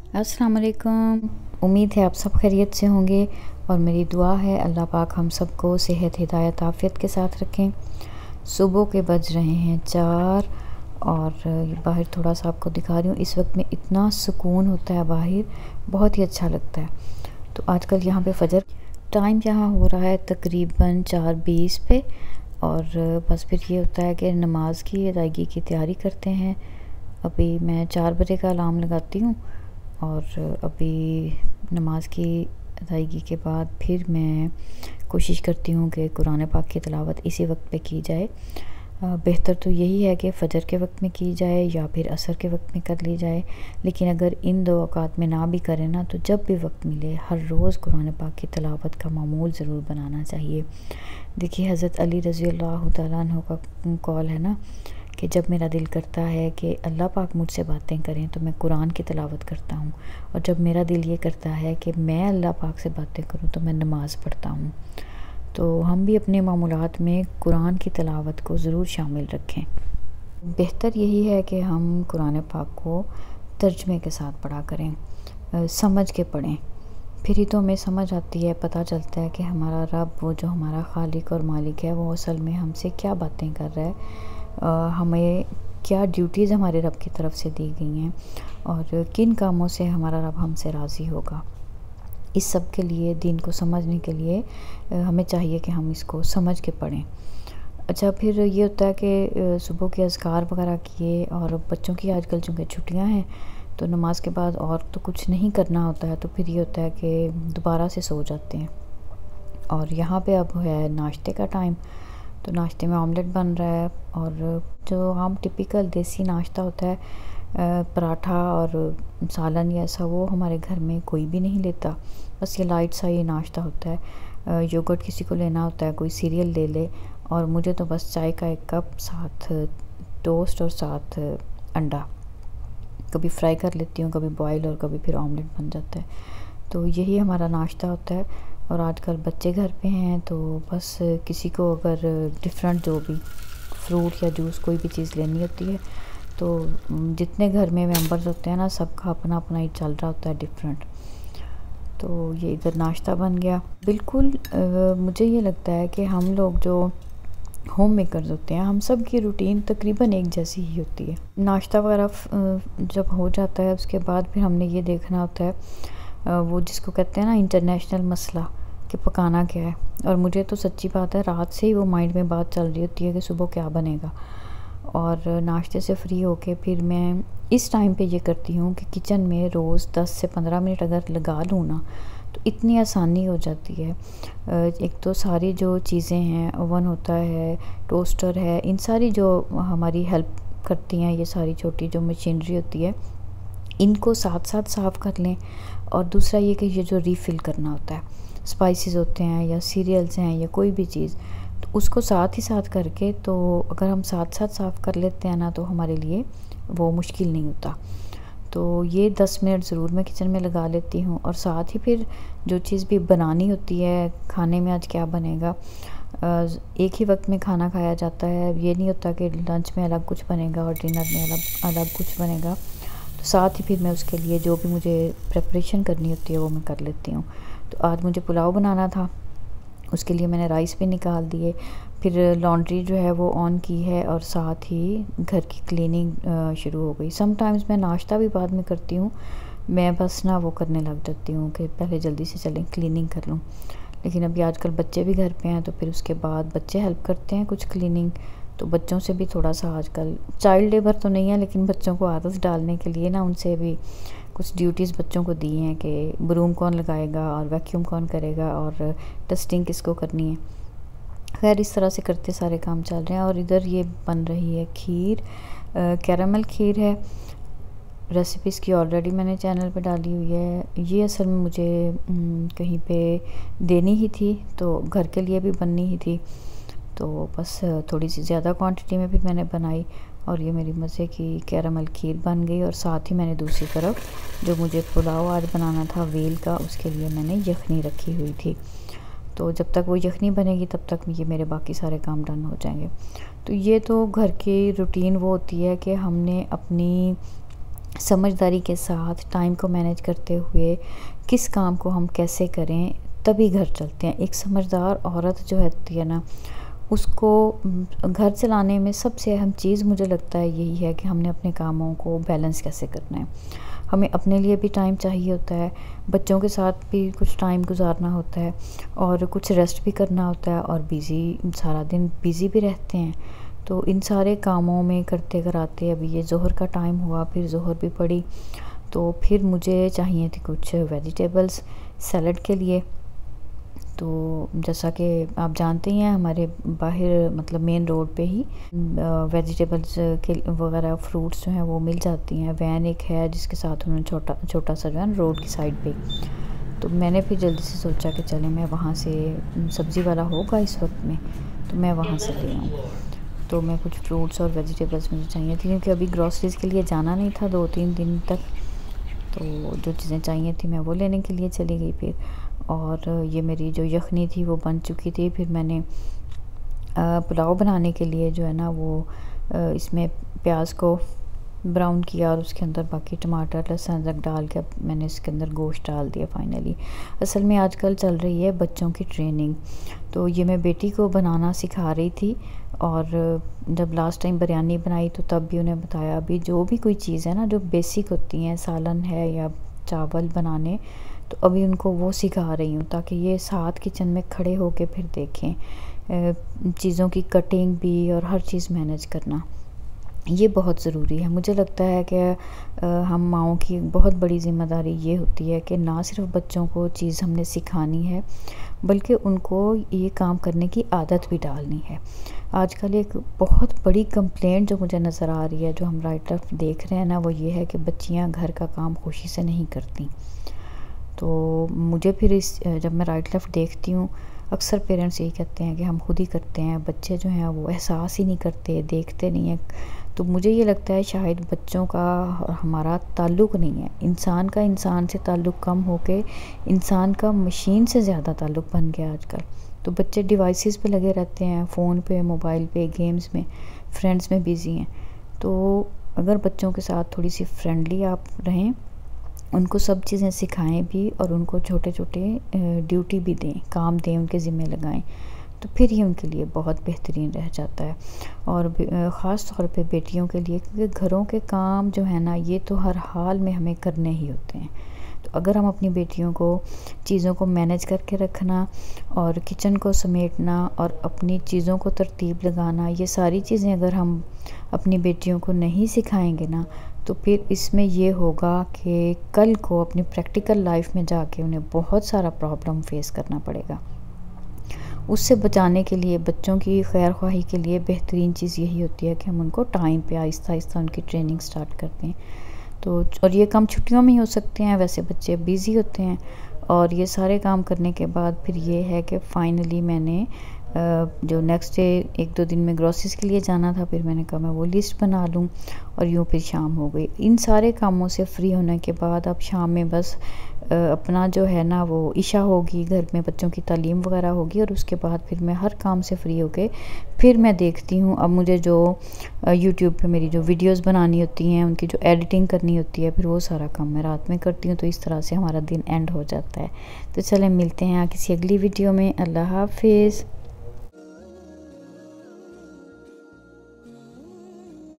अस्सलाम वालेकुम। उम्मीद है आप सब खैरियत से होंगे और मेरी दुआ है अल्लाह पाक हम सबको सेहत हिदायत आफ़ियत के साथ रखें। सुबह के बज रहे हैं 4 और बाहर थोड़ा सा आपको दिखा रही हूँ। इस वक्त में इतना सुकून होता है बाहर, बहुत ही अच्छा लगता है। तो आजकल यहाँ पे फ़जर टाइम यहाँ हो रहा है तकरीबन 4:20 पे और बस फिर ये होता है कि नमाज की अदायगी की तैयारी करते हैं। अभी मैं 4 बजे का अलार्म लगाती हूँ और अभी नमाज की अदायगी के बाद फिर मैं कोशिश करती हूँ कि कुरान पाक की तिलावत इसी वक्त पे की जाए। बेहतर तो यही है कि फ़जर के वक्त में की जाए या फिर असर के वक्त में कर ली जाए, लेकिन अगर इन 2 औकात में ना भी करें ना तो जब भी वक्त मिले हर रोज़ कुरान पाक की तिलावत का मामूल ज़रूर बनाना चाहिए। देखिए हज़रत अली रज़ी अल्लाह तआला अन्हु का कौल है ना कि जब मेरा दिल करता है कि अल्लाह पाक मुझसे बातें करें तो मैं कुरान की तिलावत करता हूँ, और जब मेरा दिल ये करता है कि मैं अल्लाह पाक से बातें करूँ तो मैं नमाज़ पढ़ता हूँ। तो हम भी अपने मामूलात में कुरान की तिलावत को ज़रूर शामिल रखें। बेहतर यही है कि हम कुरान पाक को तर्जमे के साथ पढ़ा करें, समझ के पढ़ें, फिर ही तो हमें समझ आती है, पता चलता है कि हमारा रब, वो जो हमारा खालिक और मालिक है, वो असल में हमसे क्या बातें कर रहा है, हमें क्या ड्यूटीज़ हमारे रब की तरफ से दी गई हैं और किन कामों से हमारा रब हमसे राज़ी होगा। इस सब के लिए, दीन को समझने के लिए हमें चाहिए कि हम इसको समझ के पढ़ें। अच्छा, फिर ये होता है कि सुबह के अज़कार वगैरह किए, और बच्चों की आजकल चूँकि छुट्टियाँ हैं तो नमाज के बाद और तो कुछ नहीं करना होता है, तो फिर ये होता है कि दोबारा से सो जाते हैं। और यहाँ पे अब है नाश्ते का टाइम, तो नाश्ते में ऑमलेट बन रहा है और जो आम टिपिकल देसी नाश्ता होता है, पराठा और सालन या ऐसा, वो हमारे घर में कोई भी नहीं लेता। बस ये लाइट सा ये नाश्ता होता है। योगर्ट किसी को लेना होता है, कोई सीरियल ले ले, और मुझे तो बस चाय का 1 कप, साथ टोस्ट और साथ अंडा, कभी फ्राई कर लेती हूँ, कभी बॉयल और कभी फिर ऑमलेट बन जाता है। तो यही हमारा नाश्ता होता है। और आजकल बच्चे घर पे हैं तो बस किसी को अगर डिफरेंट जो भी फ्रूट या जूस कोई भी चीज़ लेनी होती है तो जितने घर में मेंबर्स होते हैं ना, सबका अपना अपना ही चल रहा होता है डिफरेंट। तो ये इधर नाश्ता बन गया। बिल्कुल मुझे ये लगता है कि हम लोग जो होम मेकर्स होते हैं, हम सब की रूटीन तकरीबन एक जैसी ही होती है। नाश्ता वगैरह जब हो जाता है उसके बाद फिर हमने ये देखना होता है, वो जिसको कहते हैं ना इंटरनेशनल मसला, कि पकाना क्या है। और मुझे तो सच्ची बात है, रात से ही वो माइंड में बात चल रही होती है कि सुबह क्या बनेगा। और नाश्ते से फ्री होके फिर मैं इस टाइम पे ये करती हूँ कि किचन में रोज़ 10 से 15 मिनट अगर लगा लूँ ना तो इतनी आसानी हो जाती है। एक तो सारी जो चीज़ें हैं, ओवन होता है, टोस्टर है, इन सारी जो हमारी हेल्प करती हैं, ये सारी छोटी जो मशीनरी होती है, इनको साथ साथ साफ़ कर लें। और दूसरा ये कि ये जो रीफ़िल करना होता है, स्पाइसेस होते हैं या सीरियल्स हैं या कोई भी चीज़, तो उसको साथ ही साथ करके, तो अगर हम साथ साथ साफ़ कर लेते हैं ना तो हमारे लिए वो मुश्किल नहीं होता। तो ये 10 मिनट ज़रूर मैं किचन में लगा लेती हूँ। और साथ ही फिर जो चीज़ भी बनानी होती है, खाने में आज क्या बनेगा, एक ही वक्त में खाना खाया जाता है, ये नहीं होता कि लंच में अलग कुछ बनेगा और डिनर में अलग अलग कुछ बनेगा। तो साथ ही फिर मैं उसके लिए जो भी मुझे प्रिपरेशन करनी होती है वो मैं कर लेती हूँ। तो आज मुझे पुलाव बनाना था, उसके लिए मैंने राइस भी निकाल दिए, फिर लॉन्ड्री जो है वो ऑन की है और साथ ही घर की क्लीनिंग शुरू हो गई। समटाइम्स मैं नाश्ता भी बाद में करती हूँ, मैं बस ना वो करने लग जाती हूँ कि पहले जल्दी से चलें क्लीनिंग कर लूँ। लेकिन अभी आजकल बच्चे भी घर पे हैं तो फिर उसके बाद बच्चे हेल्प करते हैं कुछ क्लीनिंग, तो बच्चों से भी थोड़ा सा आजकल चाइल्ड लेबर तो नहीं है, लेकिन बच्चों को आदत डालने के लिए ना उनसे भी कुछ ड्यूटीज़ बच्चों को दी हैं कि ब्रूम कौन लगाएगा और वैक्यूम कौन करेगा और डस्टिंग किसको करनी है। खैर इस तरह से करते सारे काम चल रहे हैं। और इधर ये बन रही है खीर, कैरामल खीर है। रेसिपी इसकी ऑलरेडी मैंने चैनल पे डाली हुई है। ये असल में मुझे कहीं पे देनी ही थी, तो घर के लिए भी बननी ही थी, तो बस थोड़ी सी ज़्यादा क्वांटिटी में फिर मैंने बनाई और ये मेरी मज़े की कैरामल खीर बन गई। और साथ ही मैंने दूसरी तरफ जो मुझे पुलाव आज बनाना था वेल का, उसके लिए मैंने यखनी रखी हुई थी। तो जब तक वो यखनी बनेगी तब तक ये मेरे बाकी सारे काम डन हो जाएंगे। तो ये तो घर की रूटीन वो होती है कि हमने अपनी समझदारी के साथ टाइम को मैनेज करते हुए किस काम को हम कैसे करें, तभी घर चलते हैं। एक समझदार औरत जो होती है ना, उसको घर चलाने में सबसे अहम चीज़ मुझे लगता है यही है कि हमने अपने कामों को बैलेंस कैसे करना है। हमें अपने लिए भी टाइम चाहिए होता है, बच्चों के साथ भी कुछ टाइम गुजारना होता है और कुछ रेस्ट भी करना होता है, और सारा दिन बिज़ी भी रहते हैं। तो इन सारे कामों में करते कराते अभी ये ज़ोहर का टाइम हुआ, फिर ज़ोहर भी पड़ी, तो फिर मुझे चाहिए थी कुछ वेजिटेबल्स सैलड के लिए। तो जैसा कि आप जानते ही हैं, हमारे बाहर मतलब मेन रोड पे ही वेजिटेबल्स के वगैरह फ्रूट्स जो हैं वो मिल जाती हैं। वैन एक है जिसके साथ उन्होंने छोटा सा जो है रोड की साइड पे। तो मैंने फिर जल्दी से सोचा कि चले मैं वहाँ से, सब्ज़ी वाला होगा इस वक्त में, तो मैं वहाँ से ले आऊँ। तो मैं कुछ फ्रूट्स और वेजिटेबल्स मुझे चाहिए थी, क्योंकि अभी ग्रॉसरीज़ के लिए जाना नहीं था 2-3 दिन तक। तो जो चीज़ें चाहिए थी मैं वो लेने के लिए चली गई फिर। और ये मेरी जो यखनी थी वो बन चुकी थी। फिर मैंने पुलाव बनाने के लिए जो है ना वो इसमें प्याज को ब्राउन किया और उसके अंदर बाकी टमाटर लहसुन अदरक डाल के मैंने इसके अंदर गोश्त डाल दिया फाइनली। असल में आजकल चल रही है बच्चों की ट्रेनिंग, तो ये मैं बेटी को बनाना सिखा रही थी। और जब लास्ट टाइम बिरयानी बनाई तो तब भी उन्हें बताया, अभी जो भी कोई चीज़ है ना जो बेसिक होती हैं, सालन है या चावल बनाने, तो अभी उनको वो सिखा रही हूँ ताकि ये साथ किचन में खड़े होके फिर देखें चीज़ों की कटिंग भी और हर चीज़ मैनेज करना। ये बहुत ज़रूरी है। मुझे लगता है कि हम माँओं की बहुत बड़ी ज़िम्मेदारी ये होती है कि ना सिर्फ बच्चों को चीज़ हमने सिखानी है, बल्कि उनको ये काम करने की आदत भी डालनी है। आजकल एक बहुत बड़ी कंप्लेंट जो मुझे नज़र आ रही है, जो हम राइट लेफ्ट देख रहे हैं ना, वो ये है कि बच्चियाँ घर का काम खुशी से नहीं करती। तो मुझे फिर जब मैं राइट लेफ्ट देखती हूँ, अक्सर पेरेंट्स यही कहते हैं कि हम खुद ही करते हैं, बच्चे जो हैं वो एहसास ही नहीं करते, देखते नहीं हैं। तो मुझे ये लगता है शायद बच्चों का और हमारा ताल्लुक़ नहीं है, इंसान का इंसान से ताल्लुक़ कम होके इंसान का मशीन से ज़्यादा ताल्लुक़ बन गया आजकल। तो बच्चे डिवाइसेस पे लगे रहते हैं, फ़ोन पे, मोबाइल पे, गेम्स में, फ्रेंड्स में बिज़ी हैं। तो अगर बच्चों के साथ थोड़ी सी फ्रेंडली आप रहें, उनको सब चीज़ें सिखाएं भी और उनको छोटे छोटे ड्यूटी भी दें, काम दें, उनके ज़िम्मे लगाएं, तो फिर ही उनके लिए बहुत बेहतरीन रह जाता है। और ख़ास तौर पे बेटियों के लिए, क्योंकि घरों के काम जो है ना ये तो हर हाल में हमें करने ही होते हैं। तो अगर हम अपनी बेटियों को चीज़ों को मैनेज करके रखना और किचन को समेटना और अपनी चीज़ों को तरतीब लगाना, ये सारी चीज़ें अगर हम अपनी बेटियों को नहीं सिखाएंगे ना, तो फिर इसमें ये होगा कि कल को अपनी प्रैक्टिकल लाइफ में जाके उन्हें बहुत सारा प्रॉब्लम फेस करना पड़ेगा। उससे बचाने के लिए, बच्चों की खैर ख्वाही के लिए बेहतरीन चीज़ यही होती है कि हम उनको टाइम पे आहिस्ता आहिस्ता उनकी ट्रेनिंग स्टार्ट करते हैं। तो और ये काम छुट्टियों में ही हो सकते हैं, वैसे बच्चे बिज़ी होते हैं। और ये सारे काम करने के बाद फिर ये है कि फ़ाइनली मैंने जो नेक्स्ट डे 1-2 दिन में ग्रॉसरीज़ के लिए जाना था, फिर मैंने कहा मैं वो लिस्ट बना लूँ, और यूँ फिर शाम हो गई। इन सारे कामों से फ्री होने के बाद अब शाम में बस अपना जो है ना वो इशा होगी, घर में बच्चों की तालीम वगैरह होगी, और उसके बाद फिर मैं हर काम से फ्री होके फिर मैं देखती हूँ। अब मुझे जो यूट्यूब पे मेरी जो वीडियोस बनानी होती हैं, उनकी जो एडिटिंग करनी होती है, फिर वो सारा काम मैं रात में करती हूँ। तो इस तरह से हमारा दिन एंड हो जाता है। तो चलें मिलते हैं किसी अगली वीडियो में। अल्लाह हाफिज़।